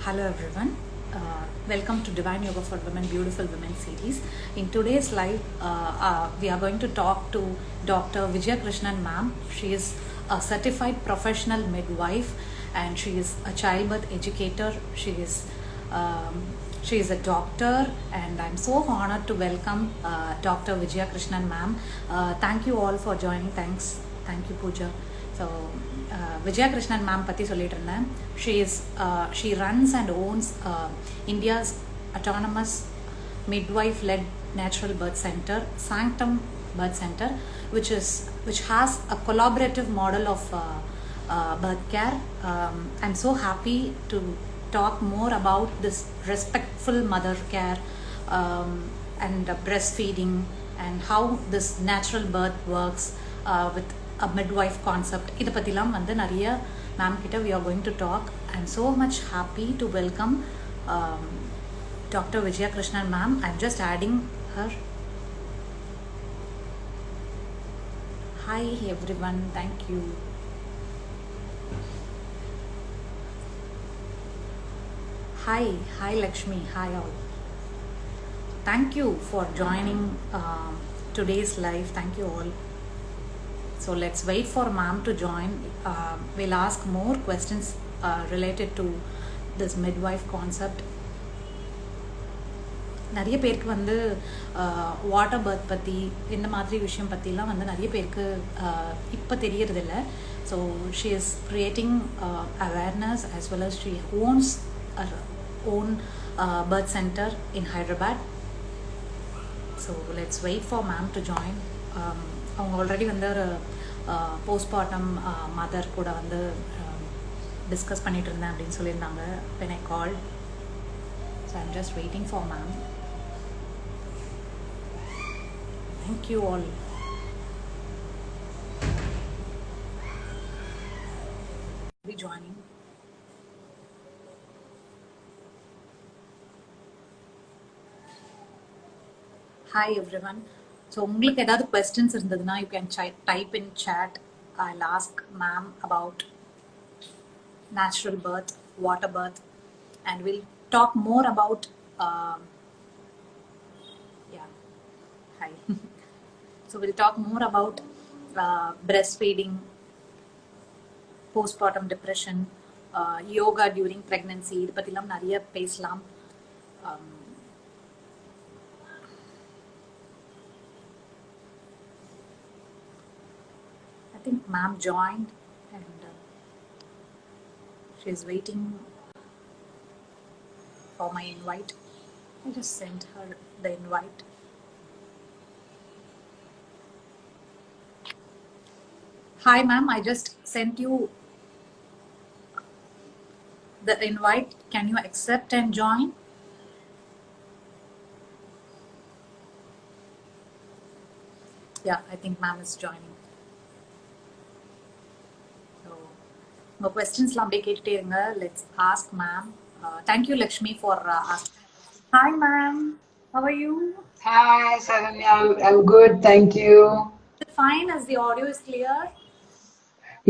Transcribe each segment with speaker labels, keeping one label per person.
Speaker 1: Hello everyone. Welcome to Divine Yoga for Women, Beautiful Women series. In today's live, we are going to talk to Dr. Vijaya Krishnan ma'am. She is a certified professional midwife and she is a childbirth educator. She is a doctor and I'm so honored to welcome Dr. Vijaya Krishnan ma'am. Thank you all for joining. Thank you Pooja. So Vijaya Krishnan ma'am பத்தி சொல்லிட்டு இருந்தேன். She runs and owns India's autonomous midwife-led natural birth center, Sanctum Birth Center, which has a collaborative model of birth care. I'm so happy to talk more about this respectful mother care and breastfeeding and how this natural birth works with a midwife concept. இதை பற்றிலாம் வந்து நிறைய ma'am கிட்ட we are going to talk. I'm so much happy to welcome Dr. Vijaya Krishnan ma'am. I'm just adding her. Hi everyone, thank you. Hi Lakshmi, hi all. Thank you for joining today's live. Thank you all. So let's wait for ma'am to join. We'll ask more questions related to this midwife concept. நிறைய பேருக்கு வந்து water birth பற்றி இந்த மாதிரி விஷயம் பற்றிலாம் வந்து நிறைய பேருக்கு இப்போ தெரியறதில்ல. So she is creating awareness as well as she owns her own birth center in Hyderabad. So let's wait for ma'am to join. அவங்க ஆல்ரெடி வந்து ஒரு போஸ்ட்மார்ட்டம் மதர் கூட வந்து டிஸ்கஸ் பண்ணிட்டு இருந்தேன் அப்படின்னு சொல்லியிருந்தாங்க when I called. So I'm just waiting for ma'am. Thank you all. Be joining. Hi everyone. So உங்களுக்கு ஏதாவது questions இருந்ததுன்னா you can type in chat. I'll ask ma'am about natural birth, water birth, and we'll talk more about hi. So we'll talk more about breastfeeding, postpartum depression, yoga during pregnancy. இது பத்திலாம் நிறைய பேசலாம். I think ma'am joined and she's waiting for my invite. I just sent her the invite. Hi ma'am, I just sent you the invite. Can you accept and join? Yeah, I think ma'am is joining. So questions லாம் அப்படியே கேட்டுட்டே இருங்க. Let's ask ma'am. Thank you Lakshmi for asking. Hi ma'am, how are you?
Speaker 2: Hi Saranya, I'm good, thank you.
Speaker 1: Is it fine as the audio is clear?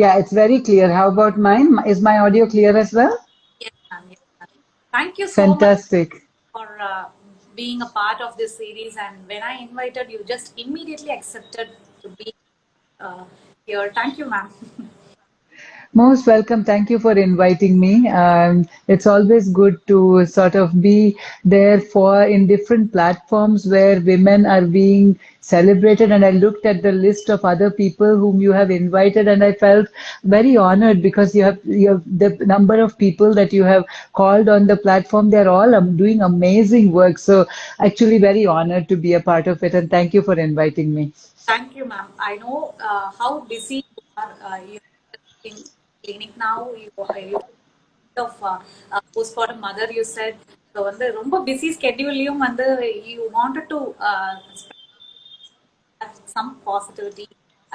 Speaker 2: Yeah, it's very clear. How about mine? Is my audio clear as well?
Speaker 1: Yes ma'am. Yes, ma'am. Thank you so
Speaker 2: Fantastic.
Speaker 1: much for being a part of this series, and when I invited you just immediately accepted to be here. Thank you ma'am.
Speaker 2: Most welcome. Thank you for inviting me. It's always good to sort of be there for in different platforms where women are being celebrated. And I looked at the list of other people whom you have invited, and I felt very honored because you have the number of people that you have called on the platform. They're all doing amazing work. So actually, very honored to be a part of it. And thank you for inviting me.
Speaker 1: Thank you ma'am. I know how busy you are. You're in clinic now. You of postpartum mother you said. So வந்து ரொம்ப busy scheduleயும் வந்து you wanted to have some positivity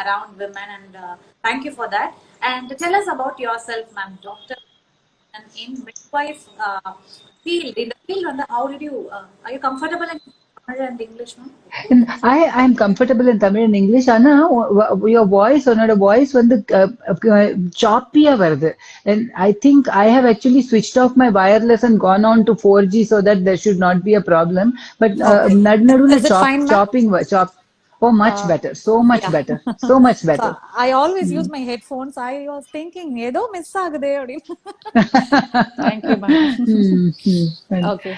Speaker 1: around women, and thank you for that. And tell us about yourself ma'am. Doctor and in midwife field, in the field, how did you are you comfortable in and English, ma'am?
Speaker 2: I'm comfortable in Tamil and English. ஆனா your voice உன்னோட voice வந்து choppy-ஆ வருது. And I think I have actually switched off my wireless and gone on to 4G so that there should not be a problem. But
Speaker 1: Okay.
Speaker 2: நடுவுல
Speaker 1: Is it fine, ma'am?
Speaker 2: chopping chop. Oh, much
Speaker 1: Uh,
Speaker 2: better. So much
Speaker 1: yeah.
Speaker 2: better. So much
Speaker 1: So
Speaker 2: better.
Speaker 1: I always use my headphones. I was thinking, ஏதோ miss ஆகுதே அப்படின்னு. Thank you, ma'am.
Speaker 2: Hmm,
Speaker 1: Okay.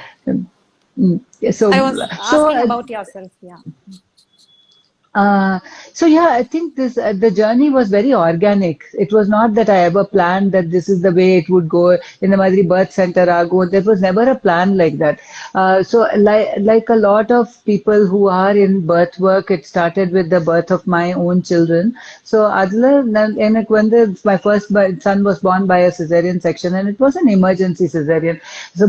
Speaker 2: hmm. So,
Speaker 1: I was
Speaker 2: so
Speaker 1: asking about yourself. Yeah.
Speaker 2: Uh, so yeah, I think this the journey was very organic. It was not that I ever planned that this is the way it would go in the Madri birth center. Go. There was never a plan like that. So like a lot of people who are in birth work, it started with the birth of my own children. So Adla, when my first son was born by a cesarean section, and it was an emergency cesarean. So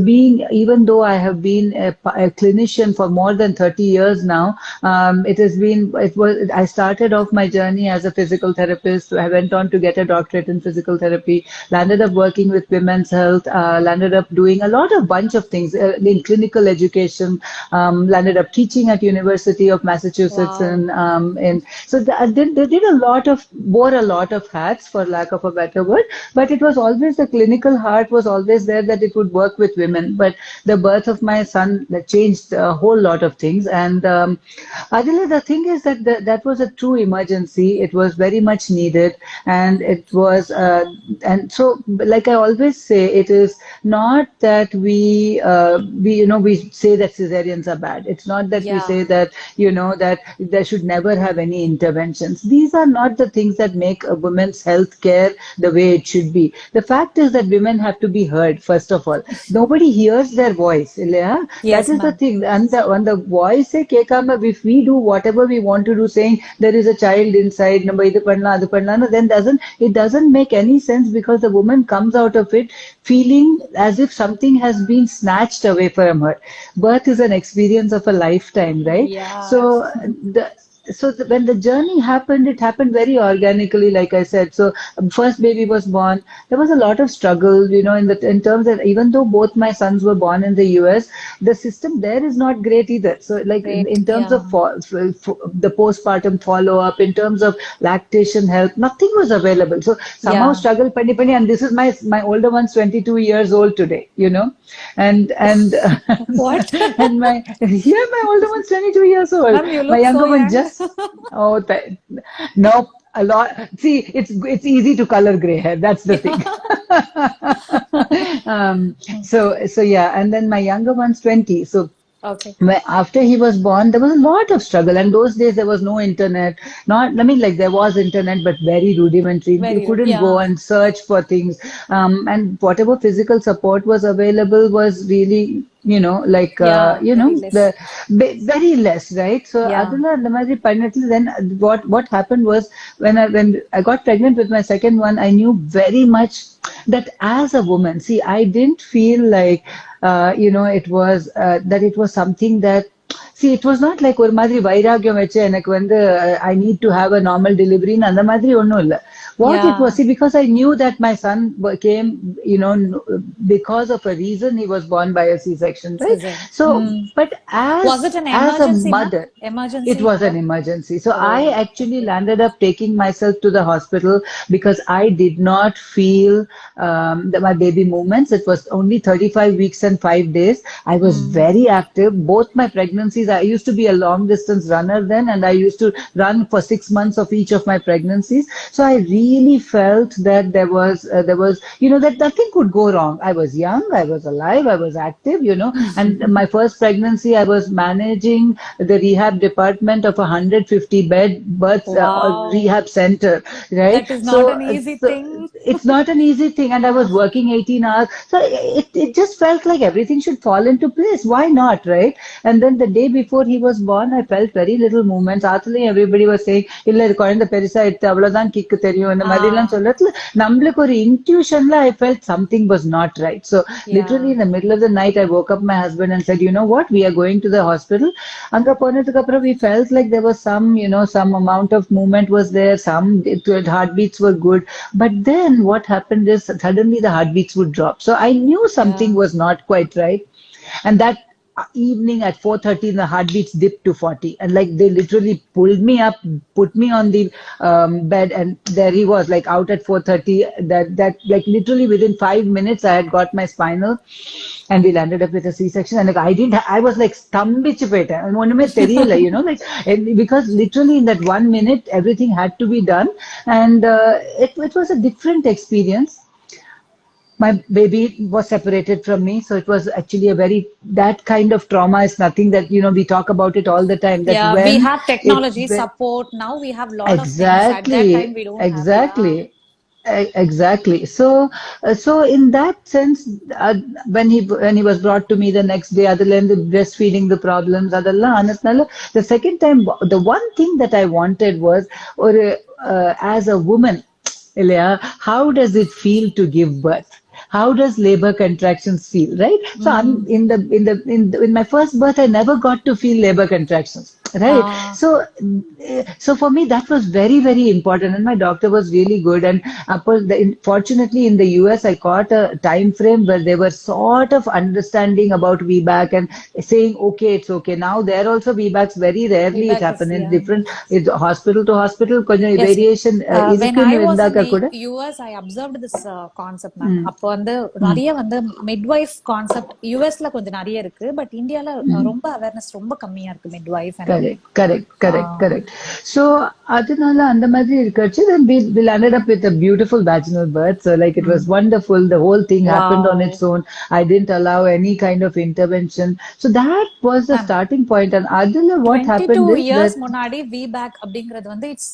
Speaker 2: even though I have been a clinician for more than 30 years now, I started off my journey as a physical therapist. I went on to get a doctorate in physical therapy, landed up working with women's health, landed up doing a lot of bunch of things in clinical education, landed up teaching at University of Massachusetts.
Speaker 1: Wow.
Speaker 2: So they did wore a lot of hats, for lack of a better word, but it was always the clinical heart was always there that it would work with women. But the birth of my son changed a whole lot of things. And Adila, the thing is that that was a true emergency. It was very much needed, and it was, and so like I always say, it is not that we say that cesareans are bad. It's not that we say
Speaker 1: Yeah.
Speaker 2: that that there should never have any interventions. These are not the things that make a woman's health care the way it should be. The fact is that women have to be heard first of all. Nobody hears their voice. Yeah?
Speaker 1: Yes,
Speaker 2: That is the
Speaker 1: ma'am.
Speaker 2: thing. And when the voice say kekama, if we do whatever we want to do, saying there is a child inside, நம்ம இது பண்ணலாம், அது பண்ணலாம், then it doesn't make any sense, because the woman comes out of it feeling as if something has been snatched away from her. Birth is an experience of a lifetime, right? So
Speaker 1: Yeah.
Speaker 2: when the journey happened, it happened very organically, like I said. So first baby was born. There was a lot of struggle, in terms that even though both my sons were born in the US, the system there is not great either. So like
Speaker 1: Great.
Speaker 2: in terms
Speaker 1: Yeah.
Speaker 2: of the postpartum follow up, in terms of lactation help, nothing was available. So somehow
Speaker 1: Yeah.
Speaker 2: struggle pani, and this is my older one's 22 years old today, and
Speaker 1: What?
Speaker 2: and my older one's 22 years old.
Speaker 1: Ma'am, you
Speaker 2: My
Speaker 1: look so
Speaker 2: younger one
Speaker 1: young.
Speaker 2: just nope, a lot. See, it's easy to color gray hair. That's the thing. So yeah, and then my younger one's 20. So
Speaker 1: Okay.
Speaker 2: after he was born, there was a lot of struggle. And those days there was no internet. I mean, like there was internet, but very rudimentary. You
Speaker 1: Very good.
Speaker 2: couldn't go
Speaker 1: Yeah.
Speaker 2: and search for things. And whatever physical support was available was really,
Speaker 1: Yeah. Very less.
Speaker 2: very less, right? So
Speaker 1: Yeah.
Speaker 2: Adula and the Madri Parnatli, then what happened was when I got pregnant with my second one, I knew very much that as a woman, see, I didn't feel like it was that it was something that. See, it was not like ஒரு மாதிரி வைராகியம் வச்சு எனக்கு வந்து I need to have a normal delivery அந்த மாதிரி ஒண்ணும் இல்ல. What it was,
Speaker 1: Yeah.
Speaker 2: see, because I knew that my son came, because of a reason he was born by a C-section, right?
Speaker 1: Cesar.
Speaker 2: So, but
Speaker 1: Was it an
Speaker 2: as a
Speaker 1: emergency, ma'am?
Speaker 2: mother, it
Speaker 1: Emergency
Speaker 2: was an
Speaker 1: birth?
Speaker 2: emergency. So I
Speaker 1: Oh,
Speaker 2: actually landed up taking myself to the hospital because I did not feel my baby movements. It was only 35 weeks and 5 days. I was very active. Both my pregnancies, I used to be a long distance runner then, and I used to run for 6 months of each of my pregnancies. So I really felt that there was, that nothing could go wrong. I was young, I was alive, I was active, and my first pregnancy, I was managing the rehab department of a 150-bed birth
Speaker 1: wow.
Speaker 2: rehab center, right?
Speaker 1: That is not an easy
Speaker 2: So
Speaker 1: thing.
Speaker 2: it's not an easy thing, and I was working 18 hours. So it just felt like everything should fall into place. Why not, right? And then the day before he was born, I felt very little movements. Actually, everybody was saying, இல்ல இது குழந்தை பெருசா எடுத்து அவ்வளவுதான் kick தெரியும் இந்த மாதிரி எல்லாம் சொல்லத்துல நம்மளுக்கு ஒரு intuitionல I felt something was not right. So literally in the middle of the night, I woke up my husband and said, you know what, we are going to the hospital. அங்க போனதுக்கு அப்புறம் we felt like there was some amount of movement was there, some heartbeats were good, but then what happened is suddenly the heartbeats would drop. So I knew something was not quite right, and that evening at 4:30, the heartbeats dipped to 40, and like they literally pulled me up, put me on the bed, and there he was, like out at 4:30. That like literally within 5 minutes, I had got my spinal, and we landed up with a C-section. And like I was like stumbichu peta, and onume theriyala, like because literally in that 1 minute, everything had to be done, and it was a different experience. My baby was separated from me, so it was actually a very, that kind of trauma is nothing that we talk about it all the time, that
Speaker 1: Yeah, we
Speaker 2: when
Speaker 1: have technology support now. We have lot of things. At that time,
Speaker 2: exactly,
Speaker 1: we don't have. Yeah.
Speaker 2: exactly. Exactly. So in that sense, when he was brought to me the next day, other than the breastfeeding, the problems, the second time, the one thing that I wanted was, or as a woman, Ilya, how does it feel to give birth? How does labor contractions feel, right? So in my first birth, I never got to feel labor contractions, right?
Speaker 1: Ah.
Speaker 2: So for me, that was very, very important, and my doctor was really good. And fortunately, in the US, I caught a time frame where they were sort of understanding about VBAC and saying, okay, it's okay. Now there also VBACs, very rarely it
Speaker 1: Feedback is,
Speaker 2: happens. It's
Speaker 1: yeah.
Speaker 2: different. It's hospital to hospital, konjam
Speaker 1: Yes.
Speaker 2: variation.
Speaker 1: When
Speaker 2: Idhukku
Speaker 1: I was in
Speaker 2: indaka
Speaker 1: the
Speaker 2: kuda.
Speaker 1: US, I observed this concept, ma'am. அப்போ வந்து நிறைய வந்து midwife concept US-ல கொஞ்சம் நிறைய இருக்கு, but இந்தியால ரொம்ப awareness ரொம்ப கம்மியா இருக்கு midwife and
Speaker 2: Correct, correct, correct,
Speaker 1: uh,
Speaker 2: correct. So, அதனால அந்த மாதிரி இருக்காச்சு, then we landed up with a beautiful vaginal birth. So, like, it was wonderful. The whole thing happened on
Speaker 1: wow.
Speaker 2: its own. I didn't allow any kind of intervention. So, that was the starting point. And அதுல what
Speaker 1: 22
Speaker 2: happened is
Speaker 1: years
Speaker 2: that
Speaker 1: முன்னாடி VBAC அப்படிங்கிறது வந்து it's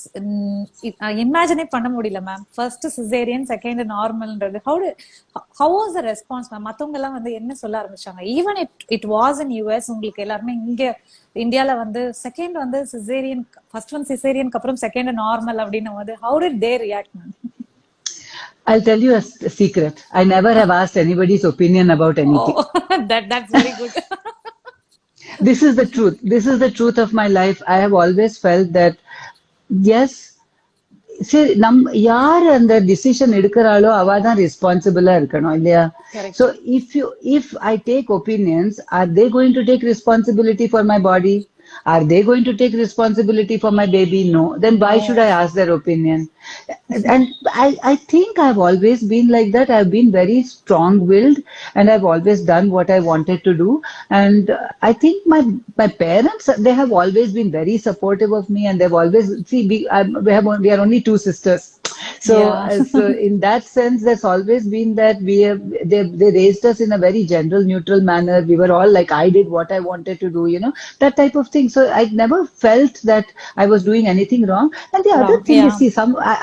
Speaker 1: imagine பண்ண முடியல ma'am. First caesarean, second நார்மல்ன்றது how was the response ma'am? மத்தவங்க எல்லாம் வந்து என்ன சொல்ல ஆரம்பிச்சாங்க? Even it was in US, உங்களுக்கு எல்லாருமே இங்க இந்தியால வந்து செகண்ட் வந்து சிசேரியன், ஃபர்ஸ்ட் ஒன் சிசேரியனுக்கு அப்புறம் செகண்ட் நார்மல் அப்படின்னும் போது how did they react ma'am?
Speaker 2: I'll tell you a secret. I never have asked anybody's opinion about anything.
Speaker 1: Oh, that's very good.
Speaker 2: This is the truth. This is the truth of my life. I have always felt that, yes, see, யார் அந்த decision எடுக்கிறாளோ அவ தான் ரெஸ்பான்சிபிளா இருக்கணும் இல்லையா?
Speaker 1: Correct.
Speaker 2: So if I take opinions, are they going to take responsibility for my body? Are they going to take responsibility for my baby? No. Then why should I ask their opinion? And I think I've always been like that. I've been very strong-willed, and I've always done what I wanted to do. And I think my parents, they have always been very supportive of me, and they've always, see, we are only two sisters. So,
Speaker 1: Yeah.
Speaker 2: so in that sense, there's always been that they raised us in a very general, neutral manner. We were all like, I did what I wanted to do, that type of thing. So I never felt that I was doing anything wrong. And the other thing is, see,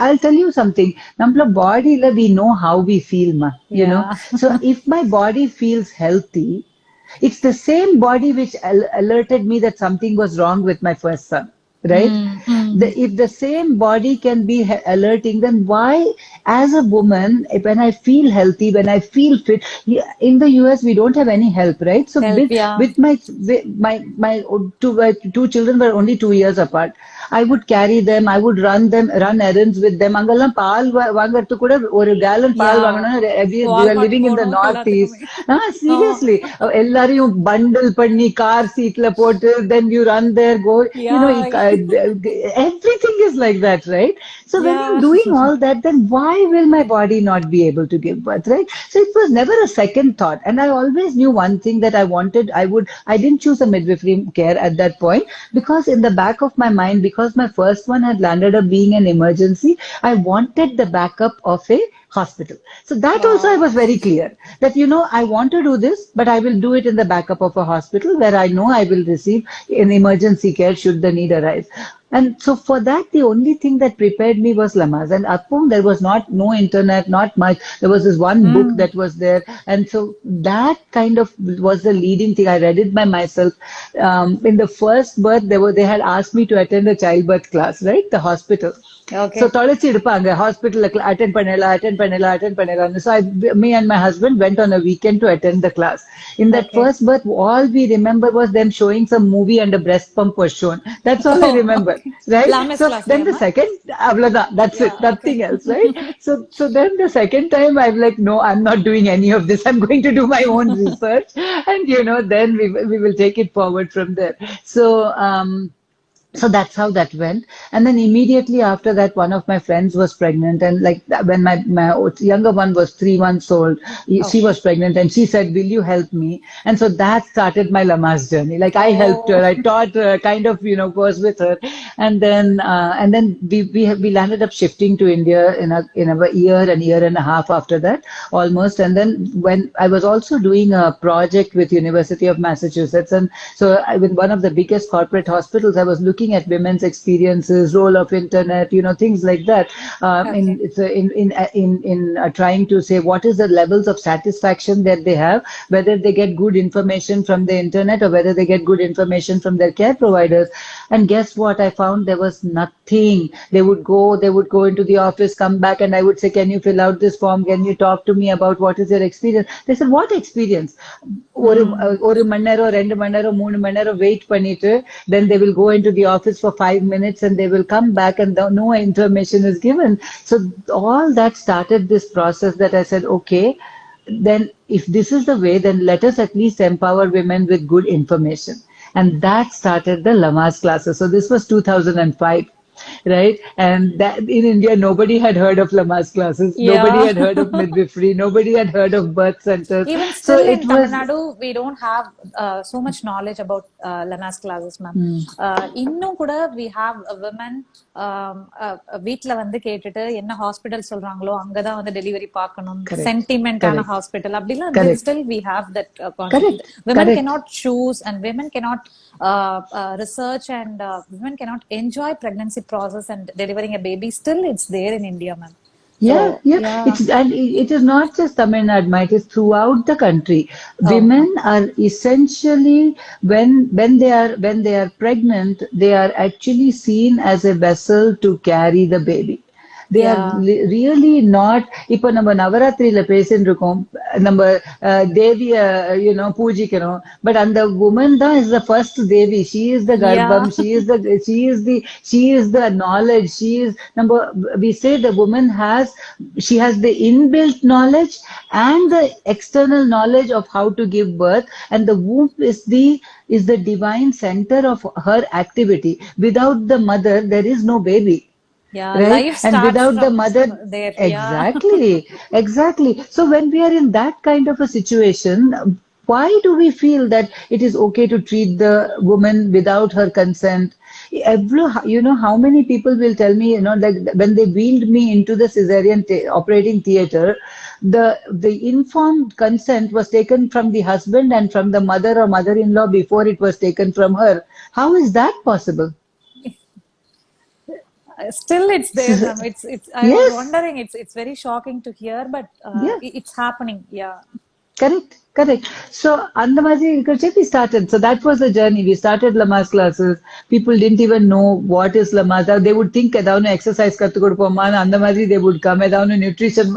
Speaker 2: I'll tell you something. Namla body, we know how we feel, you know. So if my body feels healthy, it's the same body which alerted me that something was wrong with my first son. Right? If the same body can be alerting, then why, as a woman, when I feel healthy, when I feel fit, in the US we don't have any help, right? So with my two children were only 2 years apart. I would carry them, I would run errands with them. அங்கெல்லாம் பால் வாங்குறது கூட ஒரு gallon பால் வாங்கணும். We are living in the northeast. Seriously, எல்லாரையும் bundle பண்ணி car சீட்ல போட்டு, then you run there, go, everything is like that, right? So when I'm doing all that, then why will my body not be able to give birth, right? So it was never a second thought. And I always knew one thing, that I wanted, I didn't choose a midwifery care at that point, because in the back of my mind, because my first one had landed up being an emergency, I wanted the backup of a hospital. So that also I was very clear that, I want to do this, but I will do it in the backup of a hospital where I know I will receive an emergency care should the need arise. And so for that, the only thing that prepared me was Lamaze. And at home, there was no internet, not much. There was this one book that was there. And so that kind of was the leading thing. I read it by myself. In the first birth, they had asked me to attend a childbirth class, right? The hospital.
Speaker 1: Okay.
Speaker 2: So தொலைச்சி எடுப்பாங்க hospital attend பண்ணலாம். So me and my husband went on a weekend to attend the class. In that first birth, all we remember was them showing some movie and a breast pump was shown. That's all I remember. right?
Speaker 1: Lamas
Speaker 2: So
Speaker 1: class
Speaker 2: then the
Speaker 1: liyama?
Speaker 2: second, that's it,
Speaker 1: Yeah, okay.
Speaker 2: nothing else, right? So then the second time I'm like, no, I'm not doing any of this. I'm going to do my own research, and then we will take it forward from there. So that's how that went. And then immediately after that, one of my friends was pregnant. And like when my younger one was 3 months old, she
Speaker 1: Okay.
Speaker 2: was pregnant and she said, will you help me? And so that started my Lamaze journey. Like I helped
Speaker 1: Oh,
Speaker 2: her, I taught her, kind of, was with her. And then we landed up shifting to India in a year and a half after that, almost. And then when I was also doing a project with University of Massachusetts, and so with one of the biggest corporate hospitals, I was looking at women's experiences, role of internet, things like that.
Speaker 1: okay.
Speaker 2: Trying to say what is the levels of satisfaction that they have, whether they get good information from the internet or whether they get good information from their care providers. And guess what? I found there was nothing. They would go into the office, come back, and I would say, "Can you fill out this form? Can you talk to me about what is your experience?" They said, "What experience?" ஒரு
Speaker 1: Mm.
Speaker 2: ஒரு மணி நேரம் 2 மணி நேரம் 3 மணி நேரம் wait பண்ணிட்டு then they will go into the office for 5 minutes and they will come back and no information is given. So all that started this process that I said, okay, then if this is the way, then let us at least empower women with good information. And that started the Lamaze classes. So this was 2005. Right? And that in India, nobody had heard of Lamaze classes. Nobody
Speaker 1: Yeah.
Speaker 2: had heard of midwifery. Nobody had heard of birth centers.
Speaker 1: Even
Speaker 2: So
Speaker 1: still
Speaker 2: it
Speaker 1: in Tamil
Speaker 2: was,
Speaker 1: Nadu, we don't have so much knowledge about Lamaze classes, ma'am. இன்னும் கூட we have a women வீட்ல வந்து கேட்டுட்டு என்ன hospital சொல்றாங்களோ அங்கதான் வந்து delivery பார்க்கணும்,
Speaker 2: correct,
Speaker 1: சென்டிமெண்டான
Speaker 2: correct,
Speaker 1: ஹாஸ்பிடல் அப்படிலாம்
Speaker 2: correct,
Speaker 1: still we have that concept.
Speaker 2: correct,
Speaker 1: Women
Speaker 2: correct.
Speaker 1: cannot choose and women cannot research and women cannot enjoy pregnancy process and delivering a baby. Still, it's there in India, ma'am. So
Speaker 2: Yeah, yeah.
Speaker 1: yeah.
Speaker 2: It is not just Tamil Nadu, it is throughout the country.
Speaker 1: Oh,
Speaker 2: Women are essentially when they are pregnant, they are actually seen as a vessel to carry the baby. They are
Speaker 1: yeah.
Speaker 2: really not. இப்போ நம்ம நவராத்திரியில பேசிட்டு இருக்கோம், நம்ம தேவிய பூஜிக்கிறோம், but அந்த woman தான் is the first Devi. She is the
Speaker 1: Yeah.
Speaker 2: garbham, she is the knowledge. We say the woman she has the inbuilt knowledge and the external knowledge of how to give birth, and the womb is the divine center of her activity. Without the mother, there is no baby.
Speaker 1: Yeah,
Speaker 2: Right?
Speaker 1: life
Speaker 2: And
Speaker 1: starts
Speaker 2: without the
Speaker 1: from
Speaker 2: mother,
Speaker 1: there. Yeah.
Speaker 2: exactly, exactly. So when we are in that kind of a situation, why do we feel that it is okay to treat the woman without her consent? How many people will tell me, that when they wheeled me into the cesarean operating theater, the informed consent was taken from the husband and from the mother or mother-in-law before it was taken from her. How is that possible?
Speaker 1: Still, it's there, ma'am. It's. I was
Speaker 2: Yes,
Speaker 1: wondering. It's very shocking to hear, but
Speaker 2: yeah.
Speaker 1: it's happening. Yeah.
Speaker 2: Correct, correct. So, we started. So that was the journey. We started Lamaze classes. People didn't even know what is Lamaze. They would think that exercise they would come. Nutrition,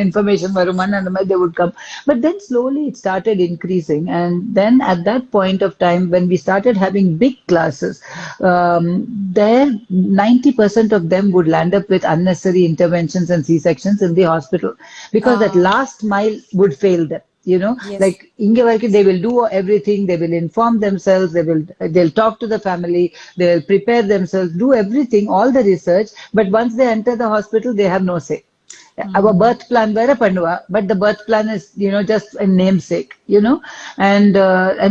Speaker 2: information and they would come. But then slowly it started increasing. And then at that point of time, when we started having big classes, there 90% of them would land up with unnecessary interventions and C-sections in the hospital because that
Speaker 1: Uh,
Speaker 2: last mile would fail them.
Speaker 1: yes.
Speaker 2: Like they will do everything, they will inform themselves, they'll talk to the family, they'll prepare themselves, do everything, all the research, but once they enter the hospital, they have no say. Our birth plan vera பண்ணுவா, but the birth plan is just a namesake, and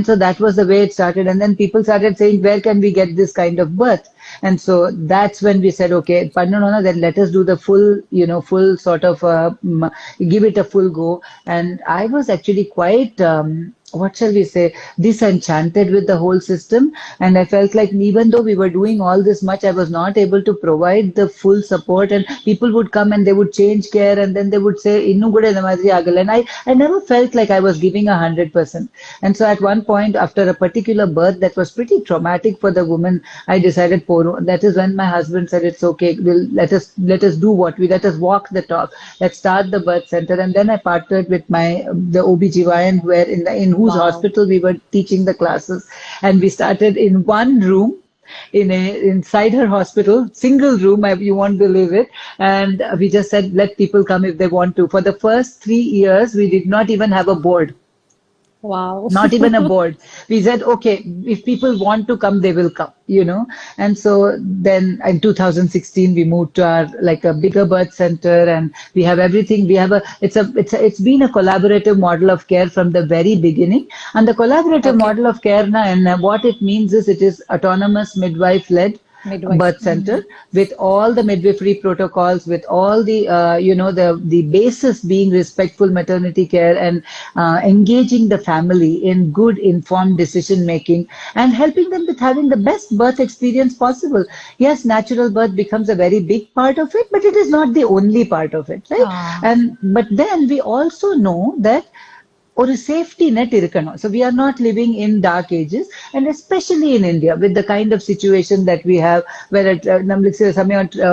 Speaker 2: so that was the way it started. And then people started saying, where can we get this kind of birth? And so that's when we said, okay, பண்ணணும்னா then let us do the full sort of give it a full go. And I was actually quite what shall we say, disenchanted with the whole system. And I felt like even though we were doing all this much, I was not able to provide the full support. And people would come and they would change care and then they would say, Innu kuda indha madiri agala. And I never felt like I was giving 100%. And so at one point, after a particular birth that was pretty traumatic for the woman, I decided, Poro, that is when my husband said, it's okay, let us do let us walk the talk. Let's start the birth center. And then I partnered with the OBGYN where in whose
Speaker 1: Wow.
Speaker 2: hospital we were teaching the classes, and we started in one room inside her hospital, single room, you won't believe it. And we just said, let people come if they want to. For the first 3 years, we did not even have a board.
Speaker 1: Wow.
Speaker 2: Not even a board. We said, okay, if people want to come, they will come, And so then in 2016, we moved to our like a bigger birth center, and we have everything. We have it's been a collaborative model of care from the very beginning. And the collaborative model of care now, and what it means is it is autonomous midwife-led birth center with all the midwifery protocols, with all the the basis being respectful maternity care and engaging the family in good informed decision making and helping them with having the best birth experience possible. Yes, natural birth becomes a very big part of it, but it is not the only part of it, right? But then we also know that or a safety net irukano. So we are not living in dark ages, and especially in India with the kind of situation that we have, where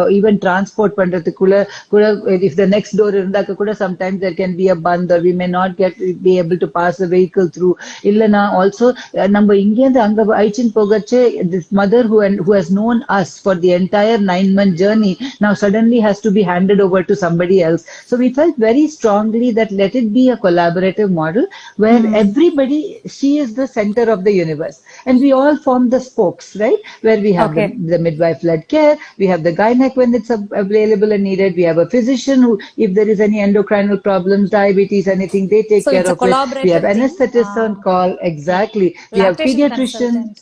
Speaker 2: even transport pandrathukulla if the next door irundaka kuda sometimes there can be a band, or we may not be able to pass the vehicle through. Illana also number India anga aichin pogache, this mother who has known us for the entire 9-month journey now suddenly has to be handed over to somebody else. So we felt very strongly that let it be a collaborative model where everybody, she is the center of the universe, and we all form the spokes, right? Where we have the midwife-led care, we have the gynec when it's available and needed, we have a physician who, if there is any endocrinal problems, diabetes, anything, they take care of it. We have anesthetists on call, exactly. We have pediatrician,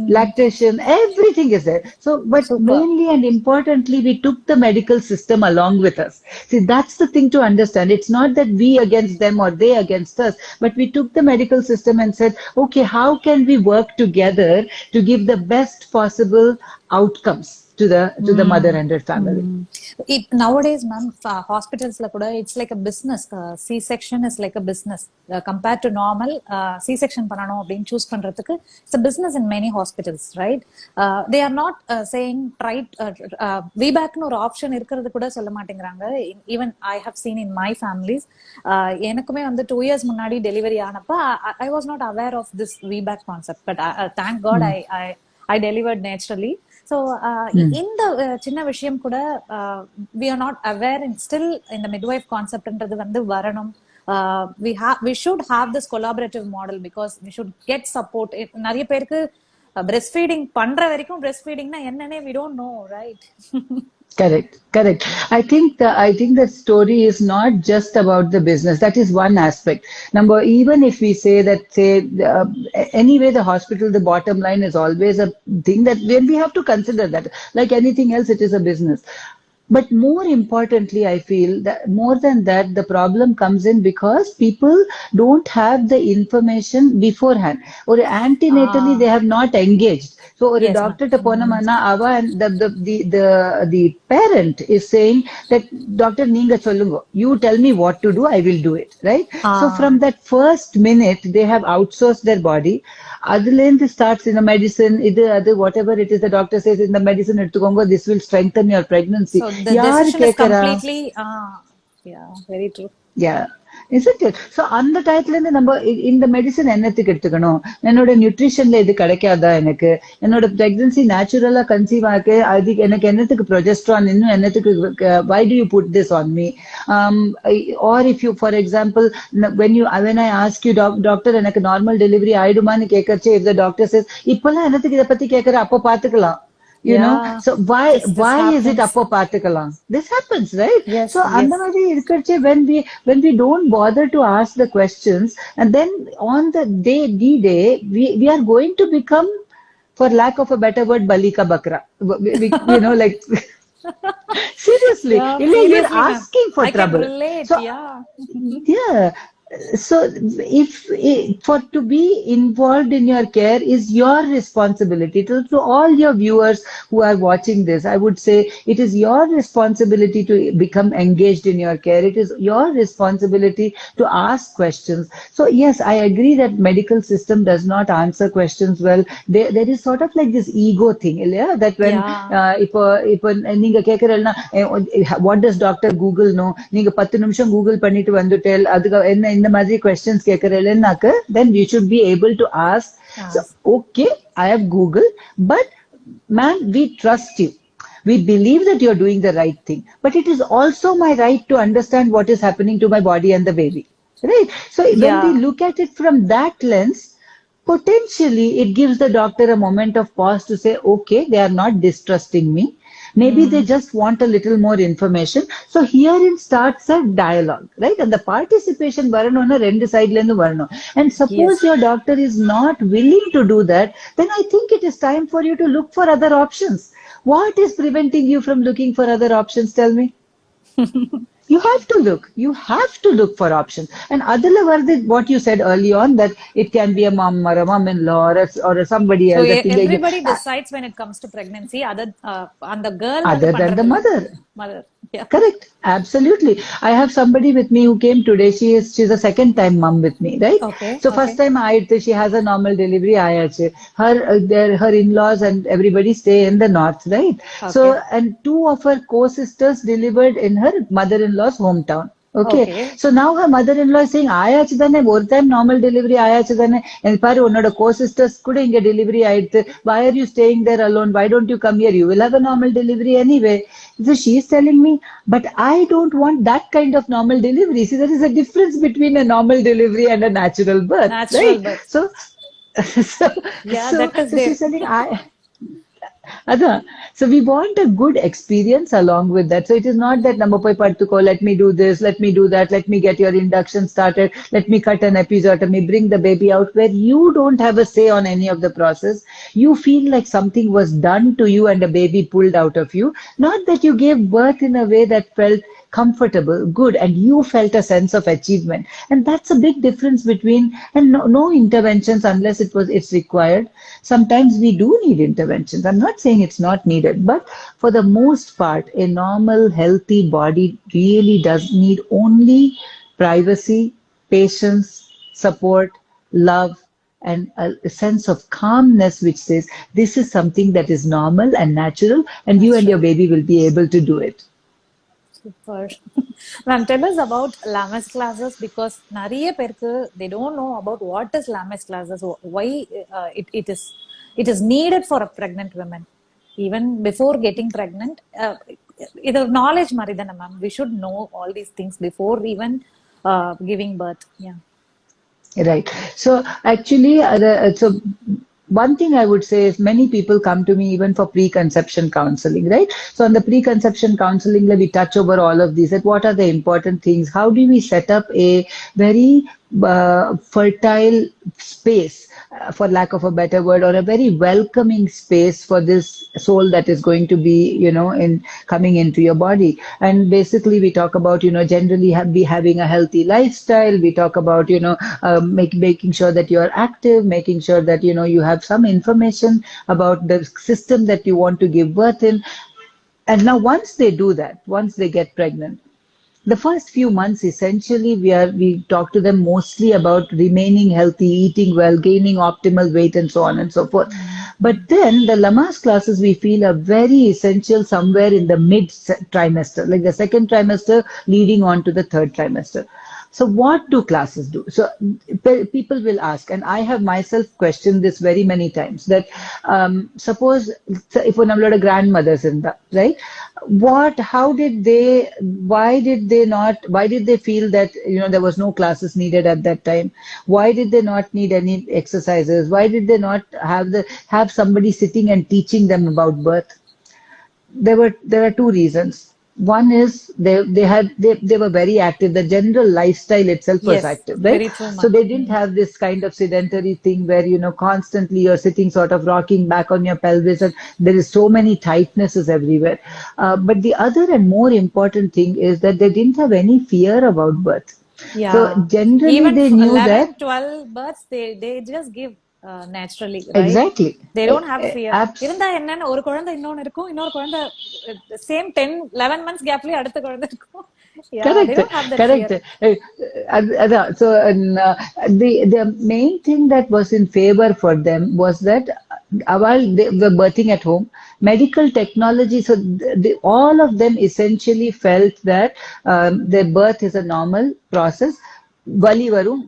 Speaker 2: lactation, everything is there. So, but mainly and importantly, we took the medical system along with us. See, that's the thing to understand. It's not that we against them or they against us, but we took the medical system and said, okay, how can we work together to give the best possible outcomes to the mother and her family?
Speaker 1: Nowadays, ma'am, hospitals it's like a business. C-section is like a business compared to normal. C-section panano being choose pandradhukku, it's a business in many hospitals, right? They are not saying try VBAC no option irukkiradhu kuda solla maatengranga. Even I have seen in my families, enakume vandu 2 years munnadi delivery aanappa I was not aware of this VBAC concept, but thank God I delivered naturally. So in the chinna vishayam kuda we are not aware, and still in the midwife concept endradhu vandu varanum. We should have this collaborative model because we should get support. Nariya perku breastfeeding pandra varaikum breastfeeding na ennane we don't know, right?
Speaker 2: Correct. I think the story is not just about the business. That is one aspect. Even if we say that, anyway, the hospital, the bottom line is always a thing that when we have to consider that, like anything else, it is a business. But more importantly, I feel that more than that, the problem comes in because people don't have the information beforehand, or antenatally they have not engaged. So, or a doctor to ponamana ava, and the parent is saying that doctor neenga sollungo, you tell me what to do, I will do it, right? So from that first minute, they have outsourced their body. Adulend starts in the medicine, whatever it is the doctor says in the medicine, this will strengthen your pregnancy.
Speaker 1: So the decision is completely, very true.
Speaker 2: Yeah. Isn't it? So அந்த டயத்துல இருந்து நம்ம இந்த medicine என்னத்துக்கு எடுத்துக்கணும், என்னோட நியூட்ரிஷன்ல இது கிடைக்காதா, என்னோட பிரெக்னன்சி நேச்சுரலா கன்சீவ் ஆக்கு அதுக்கு எனக்கு என்னத்துக்கு ப்ரொஜெஸ்ட்ரான், இன்னும் என்னத்துக்கு, why do you put this on me? Or if you, for example, when I ask you, doctor எனக்கு நார்மல் டெலிவரி ஆயிடுமான்னு கேட்கறச்சே, if the doctor says இப்பெல்லாம் என்னத்துக்கு இதை பத்தி கேட்கற, அப்ப பாத்துக்கலாம். You know, so why is it upper particle? This happens, right?
Speaker 1: Yes,
Speaker 2: so when we don't bother to ask the questions, and then on the D-Day, we are going to become, for lack of a better word, balika bakra. Like seriously, you're asking for trouble.
Speaker 1: I can relate,
Speaker 2: so, yeah. So for to be involved in your care is your responsibility. To all your viewers who are watching this, I would say it is your responsibility to become engaged in your care. It is your responsibility to ask questions. So yes, I agree that medical system does not answer questions well. There is sort of like this ego thing, that when if neenga kekralna, what does Dr. Google know? Neenga 10 nimisham Google pannittu vandutel adukku enna இந்த மாதிரி questions கேக்குறேன்னாக்க, then we should be able to ask. So, okay, I have Google, but ma'am, we trust you. We believe that you're doing the right thing, but it is also my right to understand what is happening to my body and the baby. Right? So when we
Speaker 1: Yeah.
Speaker 2: look at it from that lens, potentially it gives the doctor a moment of pause to say, okay, they are not distrusting me. Maybe they just want a little more information. So herein starts a dialogue, right? And the participation varanona rendu side lendu varano. And suppose
Speaker 1: Yes.
Speaker 2: your doctor is not willing to do that, then I think it is time for you to look for other options. What is preventing you from looking for other options? Tell me. You have to look. You have to look for options. And Adala Vardi, what you said early on, that it can be a mom or a mom-in-law or a somebody
Speaker 1: So
Speaker 2: else.
Speaker 1: everybody decides when it comes to pregnancy, other and the girl அது
Speaker 2: Other than the
Speaker 1: பண்றதில்ல.
Speaker 2: mother.
Speaker 1: Mother. Yeah.
Speaker 2: Correct. Absolutely. I have somebody with me who came today. She's a second time mom with me, right?
Speaker 1: Okay.
Speaker 2: So first
Speaker 1: Okay.
Speaker 2: time she has a normal delivery. Her in-laws and everybody stay in the north, right?
Speaker 1: Okay.
Speaker 2: So and two of her co-sisters delivered in her mother-in-law's hometown. Okay.
Speaker 1: Okay.
Speaker 2: So now her mother-in-law is saying, ஆயாச்சு தானே ஒரு time normal delivery ஆயாச்சு தானே எனக்கு பாரு உன்னோட co-sisters கூட இங்க delivery ஆயிடுத்து. Why are you staying there alone? Why don't you come here? You will have a normal delivery anyway. So she's telling me, but I don't want that kind of normal delivery. See, there is a difference between a normal delivery and a natural birth,
Speaker 1: Natural
Speaker 2: right?
Speaker 1: birth.
Speaker 2: So, so,
Speaker 1: Yeah,
Speaker 2: so,
Speaker 1: that is
Speaker 2: so
Speaker 1: there.
Speaker 2: she's telling, so we want a good experience along with that. So it is not that number five partuko, let me do this, let me do that, let me get your induction started, let me cut an episiotomy, bring the baby out, where you don't have a say on any of the process. You feel like something was done to you and a baby pulled out of you. Not that you gave birth in a way that felt comfortable, good, and you felt a sense of achievement. And that's a big difference between, and no interventions unless it's required. Sometimes we do need interventions. I'm not saying it's not needed, but for the most part, a normal, healthy body really does need only privacy, patience, support, love, and a sense of calmness which says this is something that is normal and natural, and you and your
Speaker 1: Natural.
Speaker 2: baby will be able to do it.
Speaker 1: Super. Ma'am, tell us about Lamas classes because நிறைய பேருக்கு they don't know about what is Lamas classes, why it is needed for a pregnant woman. Even before getting pregnant, இது knowledge மாதிரி தானே ma'am. We should know all these things before even giving birth. Yeah.
Speaker 2: Right. So actually, so one thing I would say is many people come to me even for preconception counseling, right? So on the preconception counseling, we touch over all of these. That what are the important things? How do we set up a very fertile space, for lack of a better word, or a very welcoming space for this soul that is going to be, in coming into your body. And basically, we talk about, generally be having a healthy lifestyle. We talk about, making sure that you're active, making sure that, you have some information about the system that you want to give birth in. And now once they do that, once they get pregnant, the first few months essentially we talk to them mostly about remaining healthy, eating well, gaining optimal weight, and so on and so forth. But then the Lamas classes we feel are very essential somewhere in the mid trimester, like the second trimester leading on to the third trimester. So what do classes do? So people will ask, and I have myself questioned this very many times, that suppose if one grandmothers in that, right? Why did they feel that, there was no classes needed at that time? Why did they not need any exercises? Why did they not have somebody sitting and teaching them about birth? There are two reasons. One is they were very active. The general lifestyle itself was
Speaker 1: Yes,
Speaker 2: active, right?
Speaker 1: very true,
Speaker 2: So
Speaker 1: ma'am.
Speaker 2: they didn't have this kind of sedentary thing where, constantly you're sitting sort of rocking back on your pelvis and there is so many tightnesses everywhere. But the other and more important thing is that they didn't have any fear about birth. So
Speaker 1: Yeah.
Speaker 2: generally
Speaker 1: Even
Speaker 2: they knew that
Speaker 1: 11, 12 births, they just give naturally, right?
Speaker 2: exactly.
Speaker 1: They don't have fear.
Speaker 2: Abs
Speaker 1: இருந்தா என்னன்னு ஒரு குழந்தை இன்னொன்னு இருக்கும், இன்னொரு குழந்தை same 10, 11 months gapலயே அடுத்த குழந்தை இருக்கும். Yeah, they
Speaker 2: Correct,
Speaker 1: don't have that fear.
Speaker 2: correct. So the main thing that was in favor for them was that while they were birthing at home, medical technology. So all of them essentially felt that their birth is a normal process. வலி வரும்,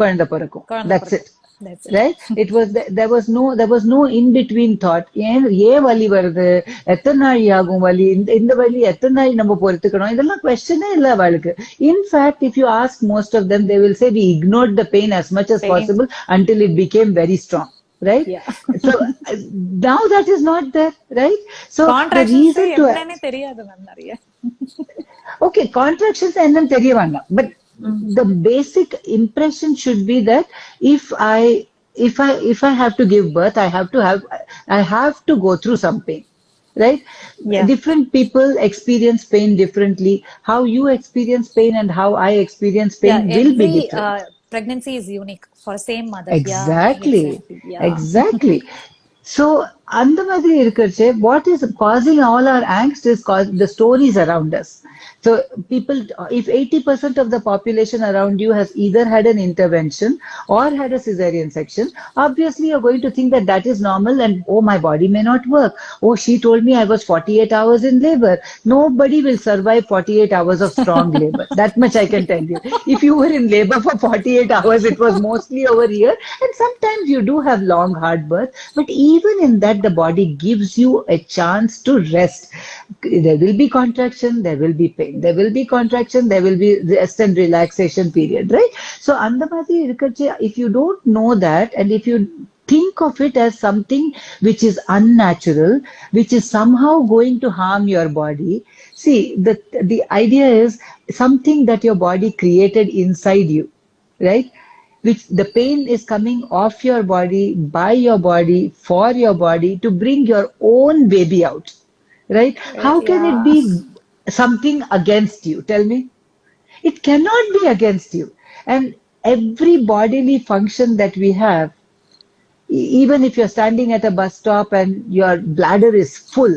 Speaker 2: குழந்தை பிறக்கும்.
Speaker 1: குழந்தை
Speaker 2: That's it.
Speaker 1: பிறக்கும்.
Speaker 3: That's it.
Speaker 2: right? It was there was no in between thought. ஏன் வலி வருது, எத்தனை நாள் ஆகும் வலி, இந்த வலி எத்தனை நாள் நம்ம பொறுத்துக்கணும், இதெல்லாம் கொஸ்டினே இல்ல அவளுக்கு. In fact, if you ask most of them, they will say we ignored the pain as much as
Speaker 3: Pain.
Speaker 2: possible until it became very strong, right?
Speaker 3: Yeah.
Speaker 2: So now that is not there, right? So the
Speaker 3: Contractions
Speaker 2: reason to
Speaker 3: என்னன்னே தெரியாது ma'am நிறைய.
Speaker 2: okay, contractions என்னன்னு தெரிய வேண்டாம், but the basic impression should be that if I have to give birth, I have to go through some pain, right?
Speaker 3: Yeah.
Speaker 2: Different people experience pain differently. How you experience pain and how I experience pain
Speaker 3: Yeah,
Speaker 2: will be
Speaker 3: every
Speaker 2: different.
Speaker 3: pregnancy is unique for same mother.
Speaker 2: Exactly.
Speaker 3: Yeah, exactly. Yeah.
Speaker 2: Exactly. So, அந்த மாதிரி இருக்கிறச்சே, what is causing all our angst is the stories around us. So, people, if 80% of the population around you has either had an intervention or had a cesarean section, obviously you're going to think that that is normal and, oh, my body may not work. Oh, she told me I was 48 hours in labor. Nobody will survive 48 hours of strong labor. That much I can tell you. If you were in labor for 48 hours, it was mostly over here. And sometimes you do have long, hard birth. But even in that, the body gives you a chance to rest. There will be contraction, there will be pain. There will be contraction, there will be rest and relaxation period, right? So, அந்த மாதிரி இருக்கச்சே, if you don't know that, and if you think of it as something which is unnatural, which is somehow going to harm your body, see, the idea is something that your body created inside you, right? Which the pain is coming off your body, by your body, for your body, to bring your own baby out, right? How can it be something against you? Tell me. It cannot be against you. And every bodily function that we have, even if you're standing at a bus stop and your bladder is full,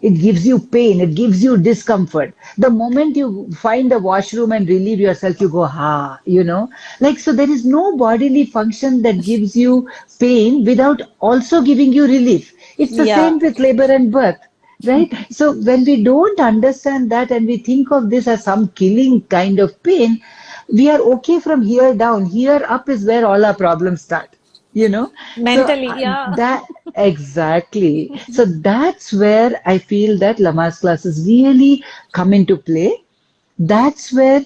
Speaker 2: it gives you pain, it gives you discomfort. The moment you find a washroom and relieve yourself, you go, ha, you know. Like, so there is no bodily function that gives you pain without also giving you relief. It's the
Speaker 3: Yeah.
Speaker 2: same with labor and birth, right? So when we don't understand that and we think of this as some killing kind of pain, we are okay from here down. Here up is where all our problems start. You know,
Speaker 3: Mentally,
Speaker 2: so,
Speaker 3: yeah.
Speaker 2: that exactly. So that's where I feel that Lama's classes really come into play. That's where,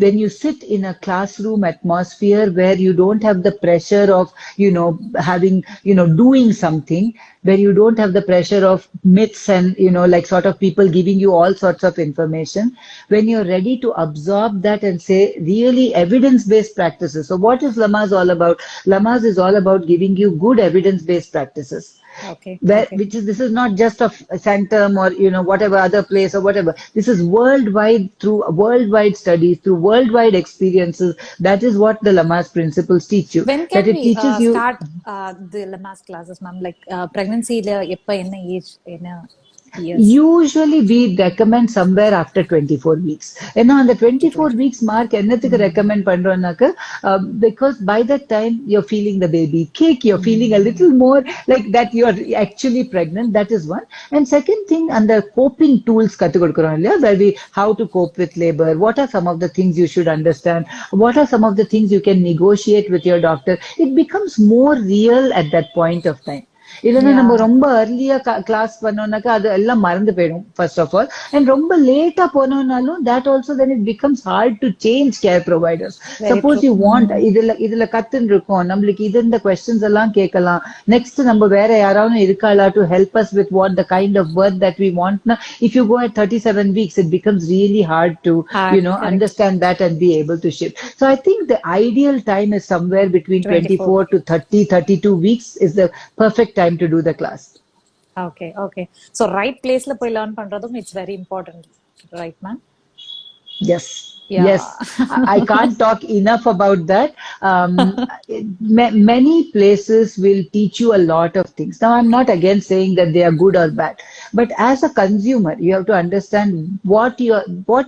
Speaker 2: when you sit in a classroom atmosphere where you don't have the pressure of, having, doing something, where you don't have the pressure of myths and, like sort of people giving you all sorts of information, when you're ready to absorb that and say really evidence-based practices. So what is Lamaze all about? Lamaze is all about giving you good evidence-based practices.
Speaker 3: Okay.
Speaker 2: This is not just of Sanctum or whatever other place or whatever. This is worldwide, through worldwide studies, through worldwide experiences. That is what the Lamaze principles teach you.
Speaker 3: When
Speaker 2: that
Speaker 3: can
Speaker 2: it
Speaker 3: we
Speaker 2: teaches you.
Speaker 3: start the Lamaze classes, ma'am? Like pregnancy, எப்ப என்ன age, என்ன years?
Speaker 2: Usually we recommend somewhere after 24 weeks. And on the 24 weeks mark, என்னத்துக்கு recommend பண்றோம்னாக்க, because by that time you're feeling the baby kick, you're feeling a little more like that you're actually pregnant. That is one. And second thing, under coping tools கத்து கொடுக்கிறோம் இல்லையா, where how to cope with labor, what are some of the things you should understand, what are some of the things you can negotiate with your doctor. It becomes more real at that point of time. இல்லைன்னா நம்ம ரொம்ப அர்லியா class பண்ணோம்னாக்கா அது எல்லாம் மறந்து போயிடும் first of all. And ரொம்ப லேட்டா போனோம்னாலும் that also then it becomes hard to change care providers. Suppose you want இதுல கத்துன்னு இருக்கோம், நம்மளுக்கு இந்த கொஸ்டின்ஸ் எல்லாம் கேட்கலாம், நெக்ஸ்ட் நம்ம வேற யாராவது இருக்காளா to help us with what the kind of work that we வாண்ட்னா, if you go at 37 weeks it becomes really hard to understand that and be able to shift. So I think the ideal time is somewhere between 24 to 32 weeks is the perfect time to do the class.
Speaker 3: Okay. So right place la poi learn பண்றதும் it's very important, right ma'am?
Speaker 2: Yes.
Speaker 3: Yeah.
Speaker 2: Yes, I can't talk enough about that. Many places will teach you a lot of things. Now, I'm not again saying that they are good or bad, but as a consumer, you have to understand what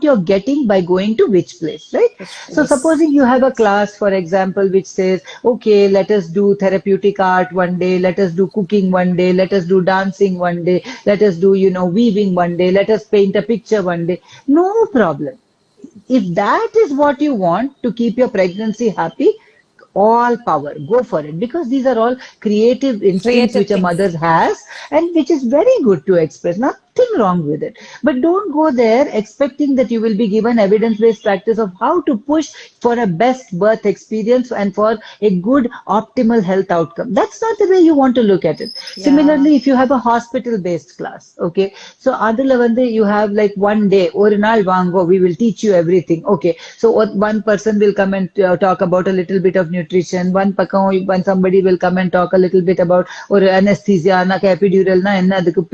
Speaker 2: you're getting by going to which place, right? Yes. So, supposing you have a class, for example, which says, okay, let us do therapeutic art one day, let us do cooking one day, let us do dancing one day, let us do, weaving one day, let us paint a picture one day. No problem. If that is what you want to keep your pregnancy happy, all power, go for it, because these are all creative instincts
Speaker 3: Creative
Speaker 2: which a
Speaker 3: things.
Speaker 2: mother has, and which is very good to express. Nothing wrong with it. But don't go there expecting that you will be given evidence-based practice of how to push for a best birth experience and for a good optimal health outcome. That's not the way you want to look at it.
Speaker 3: Yeah.
Speaker 2: Similarly, if you have a hospital-based class, okay, so adula வந்து you have like one day, ஒரு நாள் வாங்கோ, we will teach you everything. Okay, so one person will come and talk about a little bit of nutrition. One somebody will come and talk a little bit about or anesthesia, epidural na enna adukku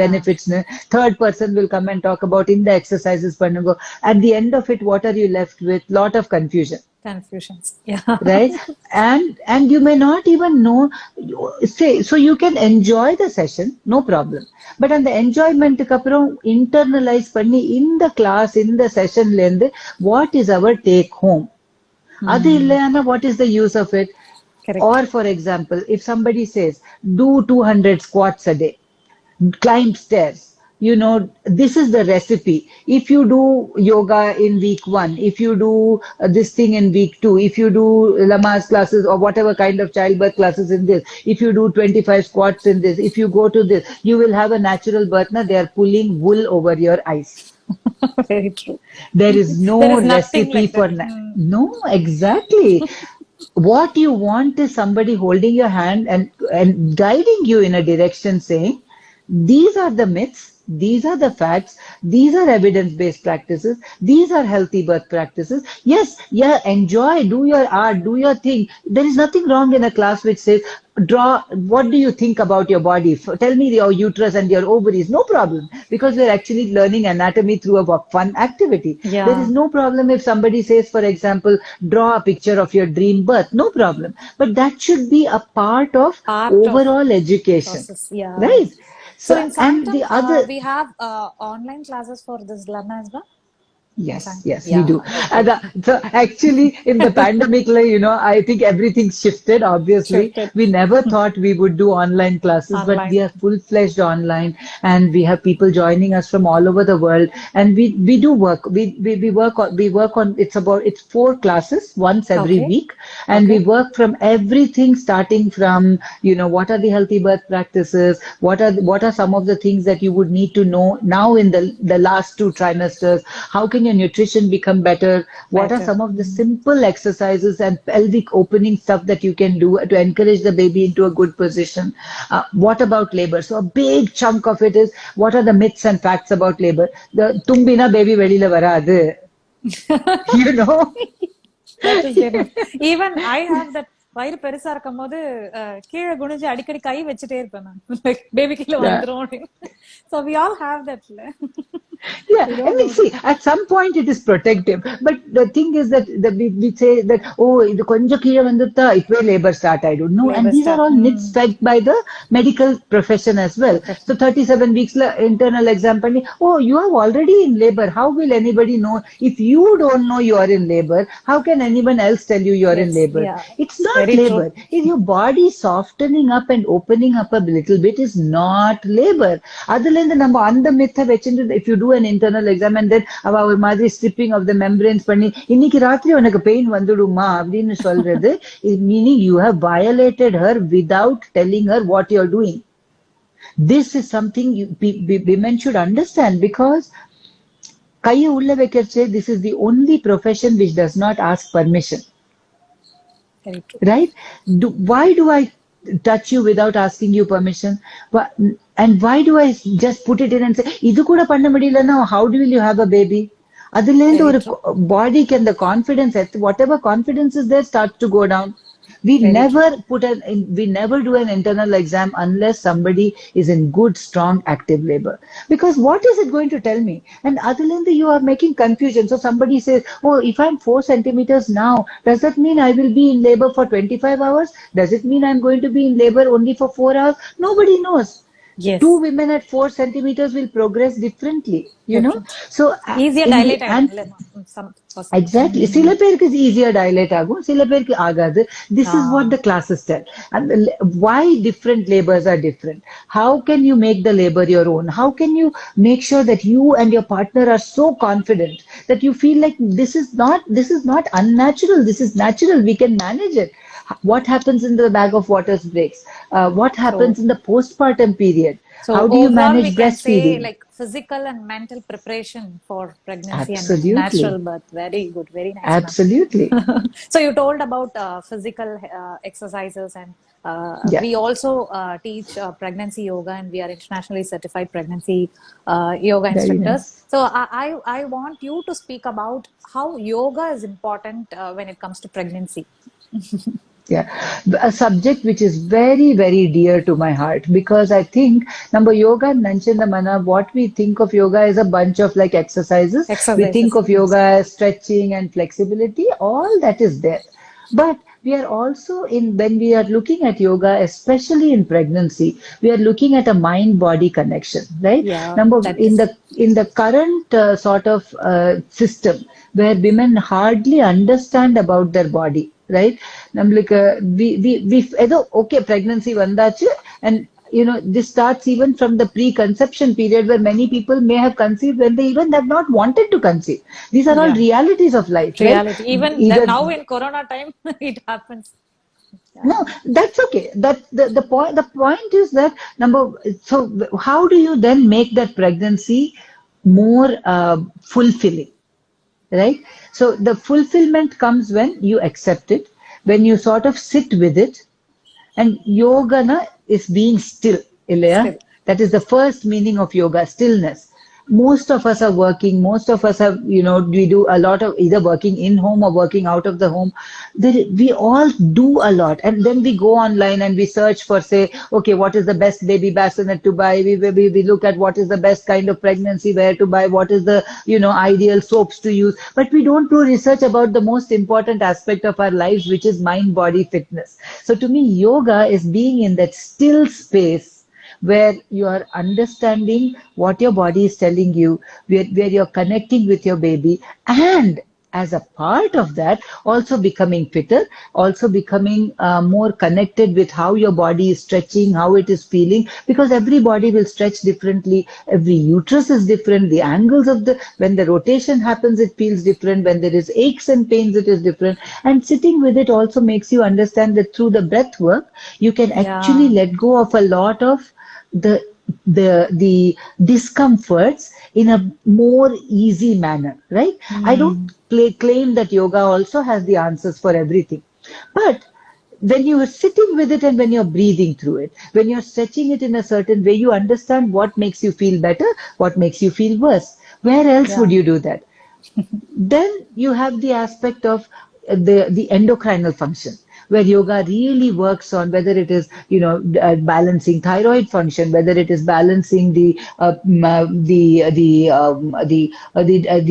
Speaker 2: benefits. Third person will come and talk about in the exercises பண்ணுங்க. At the end of it, what are you left with? Lot of confusion.
Speaker 3: Confusions. Yeah.
Speaker 2: Right, and you may not even know, say, so you can enjoy the session, no problem, but அந்த enjoyment அப்புறம் internalize பண்ணி in the class, in the session ல இருந்து what is our take home, அது இல்லைன்னா what is the use of it?
Speaker 3: Correct.
Speaker 2: Or for example, if somebody says do 200 squats a day, climb stairs, you know, this is the recipe. If you do yoga in week 1, if you do this thing in week 2, if you do Lamaze classes or whatever kind of childbirth classes in this, if you do 25 squats in this, if you go to this, you will have a natural birth. Now they are pulling wool over your eyes.
Speaker 3: Very true.
Speaker 2: There is no
Speaker 3: There is nothing
Speaker 2: recipe
Speaker 3: like
Speaker 2: for
Speaker 3: that.
Speaker 2: no, exactly. What you want is somebody holding your hand and guiding you in a direction, saying these are the myths, these are the facts, these are evidence-based practices, these are healthy birth practices. Yes, yeah, enjoy, do your art, do your thing. There is nothing wrong in a class which says, draw, what do you think about your body? Tell me your uterus and your ovaries. No problem, because we're actually learning anatomy through a fun activity.
Speaker 3: Yeah.
Speaker 2: There is no problem if somebody says, for example, draw a picture of your dream birth. No problem. But that should be a part of
Speaker 3: Part of
Speaker 2: overall education.
Speaker 3: Process. Yeah.
Speaker 2: Right?
Speaker 3: So in
Speaker 2: and
Speaker 3: Sanctum,
Speaker 2: the other,
Speaker 3: we have online classes for this Lamaze, ba?
Speaker 2: yes,
Speaker 3: Yeah.
Speaker 2: we do. So actually, in the pandemic, like, you know, I think everything shifted, obviously.
Speaker 3: Shifted.
Speaker 2: We never thought we would do online classes, but
Speaker 3: Online.
Speaker 2: we are full-fledged online, and we have people joining us from all over the world. And we do work. We work on, it's 4 classes once every
Speaker 3: Okay.
Speaker 2: week. And we work from everything, starting from, you know, what are the healthy birth practices? What are some of the things that you would need to know now in the last 2 trimesters? How can your nutrition become better? What are
Speaker 3: Better.
Speaker 2: some of the simple exercises and pelvic opening stuff that you can do to encourage the baby into a good position? What about labor? So a big chunk of it is, what are the myths and facts about labor? The tumbina baby velila varadu. You know?
Speaker 3: That is there. Even I have that. வயிறு பெருசா இருக்கும் போது கீழே குனிஞ்சு அடிக்கடி கை வச்சுட்டே இருப்பேன் நான், லைக் பேபி கீழே வந்துரும் அப்படின்னு. So we all have that.
Speaker 2: Yeah, I mean, see, at some point it is protective, but the thing is that we say that, oh, இது கொஞ்சம் கீழே வந்துட்டா இப்பவே labor start ஆயிடும். No, and
Speaker 3: Labor
Speaker 2: these are
Speaker 3: start.
Speaker 2: all myths fed by the medical profession as well. So 37 weeks la internal exam பண்ணி, oh, you are already in labor. How will anybody know? If you don't know you are in labor, how can anyone else tell you you are in
Speaker 3: Yes,
Speaker 2: labor?
Speaker 3: yeah.
Speaker 2: It's not
Speaker 3: Very
Speaker 2: labor. If your body softening up and opening up a little bit is not labor. அதுல இருந்து நம்ம அந்த myth வச்சிட்டு, if you do an internal exam and then அவ ஒரு மாதிரி stripping of the membranes பண்ணி இன்னைக்கு ராத்திரி உனக்கு பெயின் வந்துடுமா அப்படின்னு சொல்றது, meaning you have violated her without telling her what you're doing. This is something women should understand, because கையை உள்ள வைக்கிறச்சே, this is the only profession which does not ask permission.
Speaker 3: Very true.
Speaker 2: Right? Why do I touch you without asking you permission? And why do I just put it in and say, இது கூட பண்ண முடியலன்னா how will you have a baby? அதுலேருந்து ஒரு body can, the confidence, whatever confidence is there, starts to go down. We never do an internal exam unless somebody is in good, strong, active labor. Because what is it going to tell me? And adilende you are making confusion. So somebody says, oh, if I'm 4 centimeters now, does that mean I will be in labor for 25 hours? Does it mean I'm going to be in labor only for 4 hours? Nobody knows.
Speaker 3: Yes.
Speaker 2: 2 women at 4 centimeters will progress differently. you know. So
Speaker 3: easier
Speaker 2: in the
Speaker 3: dilate
Speaker 2: and
Speaker 3: ஆயிடும் some person.
Speaker 2: exactly சில பேருக்கு easier dilate ஆகும், சில பேருக்கு ஆகாது. This is what the classes tell. And why different labors are different? How can you make the labor your own? How can you make sure that you and your partner are so confident that you feel like this is not unnatural, this is natural, we can manage it? What happens in the bag of waters breaks? What happens
Speaker 3: So
Speaker 2: in the postpartum period?
Speaker 3: So
Speaker 2: How do you
Speaker 3: overall,
Speaker 2: manage
Speaker 3: we can say
Speaker 2: breastfeeding?
Speaker 3: like physical and mental preparation for pregnancy and
Speaker 2: Absolutely.
Speaker 3: natural birth. Very good, very nice, ma'am.
Speaker 2: Absolutely.
Speaker 3: So you told about physical exercises, and
Speaker 2: Yeah.
Speaker 3: we also teach pregnancy yoga, and we are internationally certified pregnancy yoga
Speaker 2: Very
Speaker 3: instructors.
Speaker 2: nice.
Speaker 3: So I want you to speak about how yoga is important when it comes to pregnancy.
Speaker 2: Yeah, a subject which is very, very dear to my heart because I think number yoga Nanchandamana, what we think of yoga is a bunch of like exercises. We think
Speaker 3: Exercises.
Speaker 2: of yoga as stretching and flexibility, all that is there. But we are also when we are looking at yoga, especially in pregnancy, we are looking at a mind-body connection, right?
Speaker 3: Yeah,
Speaker 2: Number
Speaker 3: that
Speaker 2: in
Speaker 3: is.
Speaker 2: the current sort of system where women hardly understand about their body, right? நம்மளுக்கு we ஏதோ okay pregnancy வந்தாச்சு and this starts even from the pre-conception period where many people may have conceived when they even have not wanted to conceive. These are all
Speaker 3: Yeah.
Speaker 2: realities of life, right?
Speaker 3: Reality. Even
Speaker 2: Either
Speaker 3: now in Corona time, it happens. Yeah.
Speaker 2: no, that's okay. That the point is that so how do you then make that pregnancy more fulfilling? Right? So the fulfillment comes when you accept it, when you sort of sit with it, and yoga is being still, Ilaya.
Speaker 3: Still.
Speaker 2: That is the first meaning of yoga, stillness. Most of us are working, most of us have, we do a lot of either working in home or working out of the home. We all do a lot. And then we go online and we search for, say, okay, what is the best baby bassinet to buy? We look at what is the best kind of pregnancy wear to buy, what is the, ideal soaps to use. But we don't do research about the most important aspect of our lives, which is mind-body fitness. So to me, yoga is being in that still space where you are understanding what your body is telling you, where you're connecting with your baby, and as a part of that, also becoming fitter, also becoming more connected with how your body is stretching, how it is feeling, because every body will stretch differently. Every uterus is different. The angles of when the rotation happens, it feels different. When there is aches and pains, it is different. And sitting with it also makes you understand that through the breath work, you can actually
Speaker 3: Yeah.
Speaker 2: let go of a lot of the the discomforts in a more easy manner, right? I don't claim that yoga also has the answers for everything, but when you are sitting with it and when you're breathing through it, when you're stretching it in a certain way, you understand what makes you feel better, what makes you feel worse. Where else would
Speaker 3: Yeah.
Speaker 2: you do that? Then you have the aspect of the endocrinal function, where yoga really works on whether it is balancing thyroid function, whether it is balancing the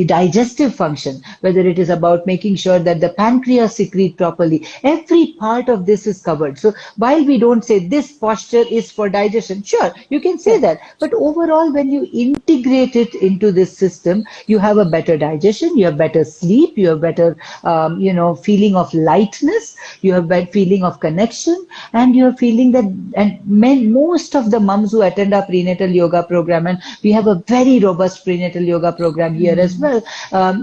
Speaker 2: digestive function, whether it is about making sure that the pancreas secrete properly. Every part of this is covered. So while we don't say this posture is for digestion, sure, you can say
Speaker 3: Yeah.
Speaker 2: that, but overall when you integrate it into this system, you have a better digestion, you have better sleep, you have better feeling of lightness, you have better feeling of connection, and you are feeling that. And most of the mums who attend our prenatal yoga program, and we have a very robust prenatal yoga program here as well,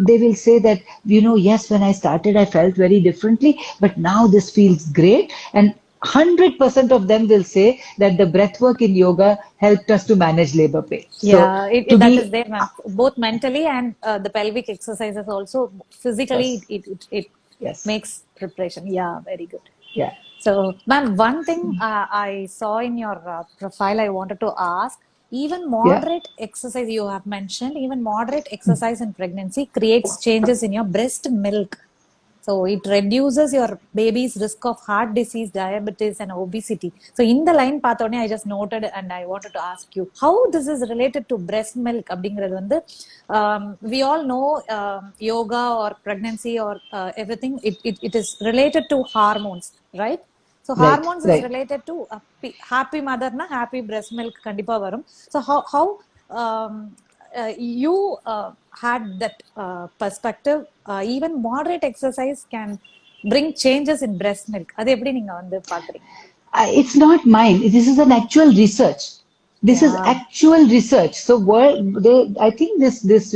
Speaker 2: they will say that, yes, when I started I felt very differently, but now this feels great. And 100% of them will say that the breath work in yoga helped us to manage labor pain. So
Speaker 3: Yeah,
Speaker 2: to
Speaker 3: that is
Speaker 2: be,
Speaker 3: there, ma'am. Both mentally and the pelvic exercises also physically
Speaker 2: yes,
Speaker 3: it
Speaker 2: yes,
Speaker 3: makes preparation. Yeah, very good.
Speaker 2: yeah,
Speaker 3: So, ma'am, one thing I saw in your profile, I wanted to ask. Even
Speaker 2: yeah.
Speaker 3: moderate exercise you have mentioned, even moderate exercise in pregnancy creates changes in your breast milk. So it reduces your baby's risk of heart disease, diabetes, and obesity. So in the line pathone, I just noted and I wanted to ask you how this is related to breast milk. We all know yoga or pregnancy or everything. It is related to hormones, right? So
Speaker 2: Right,
Speaker 3: hormones is
Speaker 2: right.
Speaker 3: related to happy mother na happy breast milk kandipa varum. So how you had that perspective. Even moderate exercise can bring changes in breast milk. அது எப்படி நீங்க வந்து பாக்குறீங்க?
Speaker 2: It's not mine. This is an actual research. This is
Speaker 3: Yeah.
Speaker 2: actual research. So I think this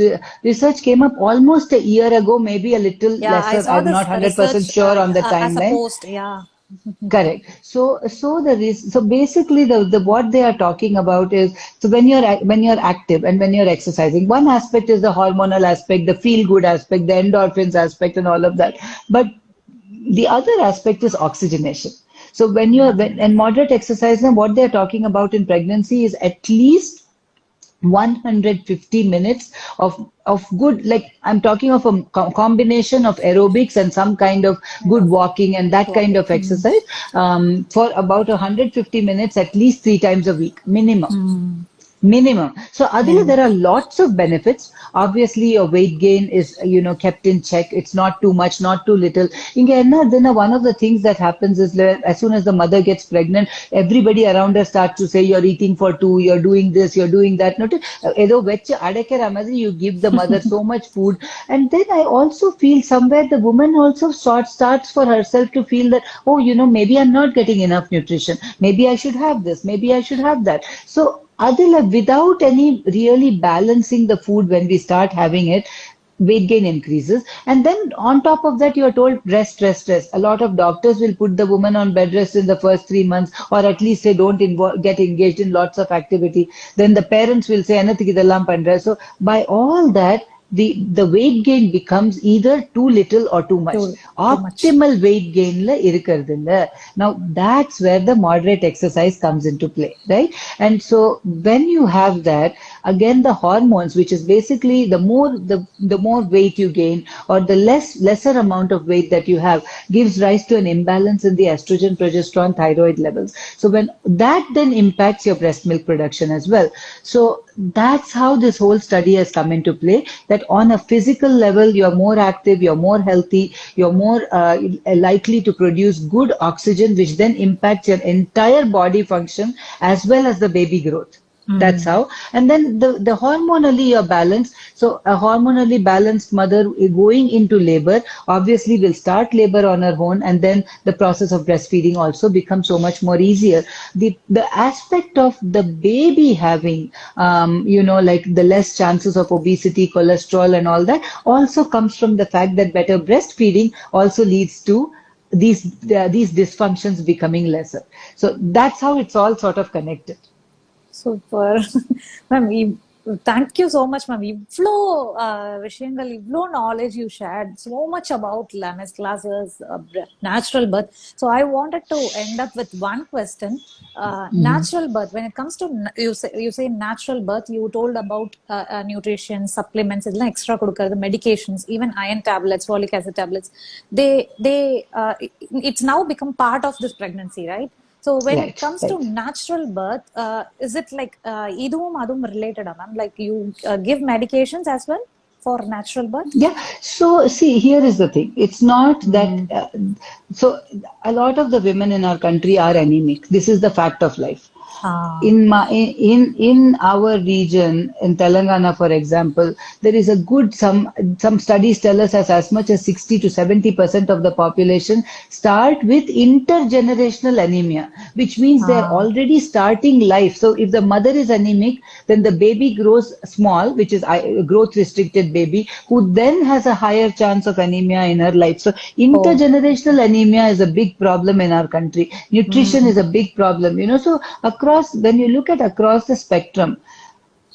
Speaker 2: research came up almost a year ago, maybe a little
Speaker 3: Yeah, I
Speaker 2: lesser.
Speaker 3: saw
Speaker 2: I'm
Speaker 3: this
Speaker 2: not 100%
Speaker 3: research
Speaker 2: sure on the
Speaker 3: as a
Speaker 2: timeline.
Speaker 3: post. Yeah.
Speaker 2: Correct. So basically the what they are talking about is, so when you're active and when you're exercising, one aspect is the hormonal aspect, the feel good aspect, the endorphins aspect, and all of that. But the other aspect is oxygenation. So and moderate exercise, now what they're talking about in pregnancy is at least 150 minutes of good, like I'm talking of a combination of aerobics and some kind of good walking and that kind
Speaker 3: Walking.
Speaker 2: of exercise, for about 150 minutes at least 3 times a week minimum. Minimum. So Adila, there are lots of benefits. Obviously, your weight gain is, kept in check. It's not too much, not too little. Then one of the things that happens is that as soon as the mother gets pregnant, everybody around her starts to say, you're eating for two, you're doing this, you're doing that. You give the mother so much food. And then I also feel somewhere the woman also starts for herself to feel that, oh, maybe I'm not getting enough nutrition. Maybe I should have this. Maybe I should have that. So Adila, without any really balancing the food when we start having it, weight gain increases. And then on top of that, you are told rest, rest, rest. A lot of doctors will put the woman on bed rest in the first 3 months, or at least they don't get engaged in lots of activity. Then the parents will say, "Annathukku idella pandra." So by all that, the weight gain becomes either too little or too much.
Speaker 3: Too much.
Speaker 2: Optimal weight gain la irukardilla. Now that's where the moderate exercise comes into play, right? And so when you have that, again the hormones, which is basically the more weight you gain, or the lesser amount of weight that you have, gives rise to an imbalance in the estrogen, progesterone, thyroid levels. So when that then impacts your breast milk production as well. So that's how this whole study has come into play, that on a physical level, you're more active, you're more healthy, you're more likely to produce good oxygen, which then impacts your entire body function as well as the baby growth. That's how. And then the hormonally you're balanced. So a hormonally balanced mother going into labor obviously will start labor on her own, and then the process of breastfeeding also becomes so much more easier. The aspect of the baby having, like the less chances of obesity, cholesterol, and all that also comes from the fact that better breastfeeding also leads to these dysfunctions becoming lesser. So that's how it's all sort of connected.
Speaker 3: Super. Ma'am, thank you so much, ma'am. Ivlo விஷயங்கள், இவ்ளோ knowledge you shared, so much about LMS classes, natural birth. So I wanted to end up with one question. Natural birth, when it comes to, you say natural birth, you told about nutrition, supplements, இதெல்லாம் extra கொடுக்கிறது, medications, even iron tablets, folic acid tablets. It's now become part of this pregnancy, right? So when it comes to natural birth, is it like idum adum related, ma'am? Like you give medications as well for natural birth?
Speaker 2: Yeah. So see, here is the thing. It's not that. So a lot of the women in our country are anemic. This is the fact of life. In our region, in Telangana, for example, there is a good, some studies tell us as much as 60 to 70% of the population start with intergenerational anemia, which means they're already starting life. So if the mother is anemic, then the baby grows small, which is a growth restricted baby, who then has a higher chance of anemia in her life. So intergenerational anemia is a big problem in our country. Nutrition is a big problem, so when you look at across the spectrum,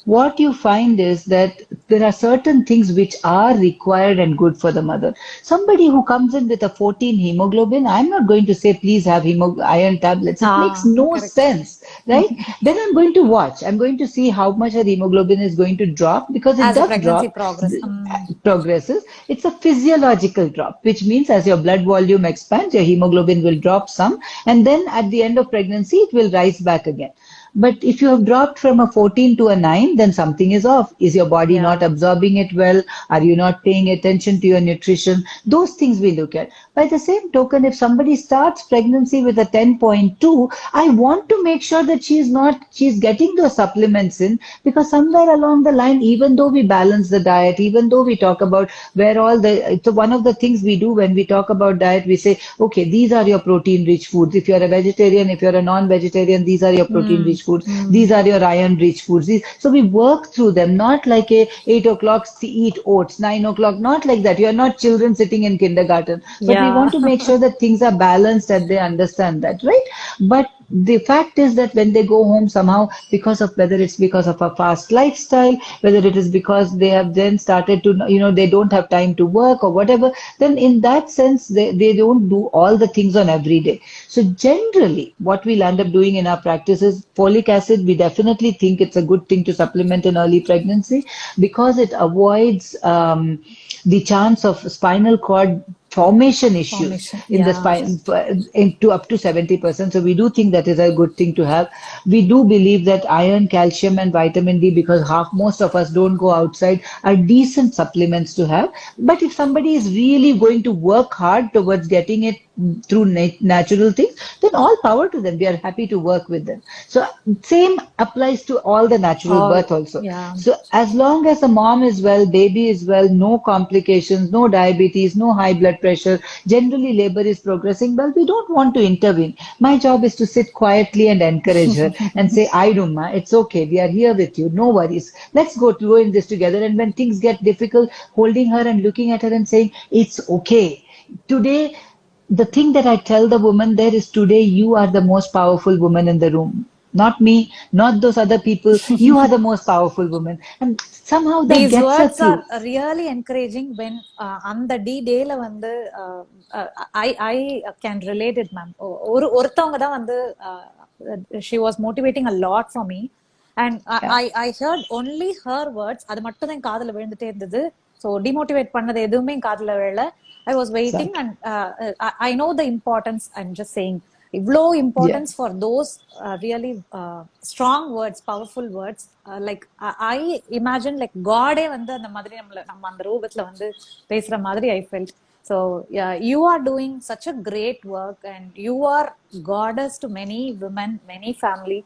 Speaker 2: what you find is that there are certain things which are required and good for the mother. Somebody who comes in with a 14 hemoglobin, I'm not going to say, please have iron tablets. It makes no sense, right? Then I'm going to watch. I'm going to see how much her hemoglobin is going to drop, because it does drop. Progresses. It's a physiological drop, which means as your blood volume expands, your hemoglobin will drop some, and then at the end of pregnancy, it will rise back again. But if you have dropped from a 14 to a 9, then something is off. Is your body not
Speaker 3: Yeah.
Speaker 2: absorbing it well? Are you not paying attention to your nutrition? Those things we look at. By the same token, if somebody starts pregnancy with a 10.2, I want to make sure that she's getting those supplements in, because somewhere along the line, even though we balance the diet, even though we talk about where all the, so one of the things we do when we talk about diet, we say, okay, these are your protein rich foods. If you're a vegetarian, if you're a non-vegetarian, these are your protein rich foods. These are your iron rich foods. So we work through them, not like a 8 o'clock eat oats, 9 o'clock, not like that. You're not children sitting in kindergarten, but we
Speaker 3: Yeah.
Speaker 2: want to make sure that things are balanced and they understand that, right? But the fact is that when they go home somehow, because of whether it's because of a fast lifestyle, whether it is because they have then started to, they don't have time to work or whatever, then in that sense, they don't do all the things on every day. So generally, what we'll end up doing in our practice is folic acid. We definitely think it's a good thing to supplement in early pregnancy because it avoids the chance of spinal cord formation issues
Speaker 3: Formation.
Speaker 2: in the
Speaker 3: Yeah.
Speaker 2: spine to up to 70%. So we do think that is a good thing to have. We do believe that iron, calcium, and vitamin D, because most of us don't go outside, are decent supplements to have. But if somebody is really going to work hard towards getting it through natural things, then all power to them. We are happy to work with them. So same applies to all the natural
Speaker 3: All.
Speaker 2: birth also.
Speaker 3: Yeah.
Speaker 2: So as long as the mom is well, baby is well, no complications, no diabetes, no high blood pressure, generally labor is progressing well, we don't want to intervene. My job is to sit quietly and encourage her and say, I don't, ma, it's okay. We are here with you. No worries. Let's go in this together. And when things get difficult, holding her and looking at her and saying, it's okay. Today, the thing that I tell the woman there is, today you are the most powerful woman in the room. Not me, not those other people. You are the most powerful woman. And somehow that
Speaker 3: These
Speaker 2: gets her
Speaker 3: words are
Speaker 2: through.
Speaker 3: really encouraging when அந்த D-Day-ல வந்து I can relate it, ma'am. ஒருத்தவங்க தான் வந்து she was motivating a lot for me. And I heard only her words. அது மட்டும் தான் காதுல விழுந்துட்டே இருந்தது. So demotivate பண்ணது எதுவுமே காதுல விழல. I was waiting and I know the importance. I'm just saying. இவ்வளோ importance for those really strong words, powerful words. Like I imagine like God வந்து அந்த மாதிரி நம்ம அந்த ரூபத்துல வந்து பேசுற மாதிரி I felt. So yeah, you are doing such a great work and you are goddess to many women, many family.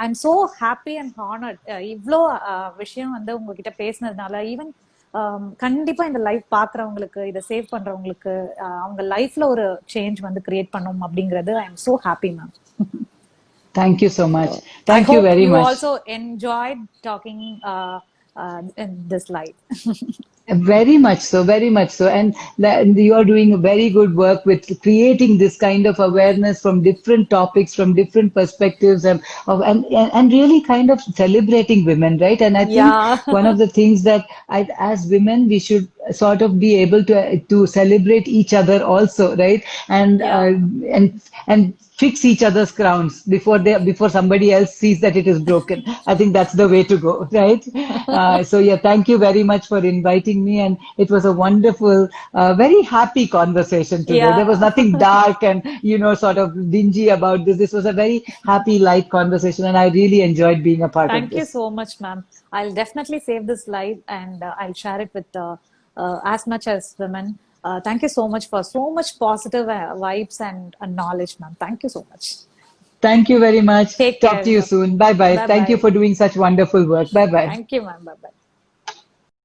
Speaker 3: I'm so happy and honored. இவ்வளோ விஷயம் வந்து உங்ககிட்ட பேசினதுனால even கண்டிப்பா இந்த லைஃப் பாக்குறவங்களுக்கு இதை சேவ் பண்றவங்களுக்கு அவங்க லைஃப்ல ஒரு சேஞ்ச் வந்து கிரியேட் பண்ணும் அப்படிங்கிறது I am so happy ma'am.
Speaker 2: Thank you so much. Thank you very much.
Speaker 3: You also enjoyed talking in this live.
Speaker 2: Very much so, very much so. And you are doing a very good work with creating this kind of awareness from different topics, from different perspectives, and really kind of celebrating women, right? And I think one of the things that as women, we should sort of be able to celebrate each other also, right? And fix each other's crowns before somebody else sees that it is broken. I think that's the way to go, right? So yeah, thank you very much for inviting me, and it was a wonderful, very happy conversation today.
Speaker 3: Yeah.
Speaker 2: There was nothing dark and sort of dingy about this. This was a very happy, light conversation, and I really enjoyed being a part of this.
Speaker 3: Thank you so much, ma'am. I'll definitely save this live and I'll share it with as much as women. Thank you so much for so much positive vibes and knowledge, ma'am. Thank you so much.
Speaker 2: Thank you very much.
Speaker 3: Take
Speaker 2: Talk
Speaker 3: care,
Speaker 2: to you
Speaker 3: ma'am.
Speaker 2: soon. Bye bye.
Speaker 3: Bye-bye.
Speaker 2: Thank you for doing such wonderful work. Bye bye.
Speaker 3: Thank you, ma'am. Bye bye.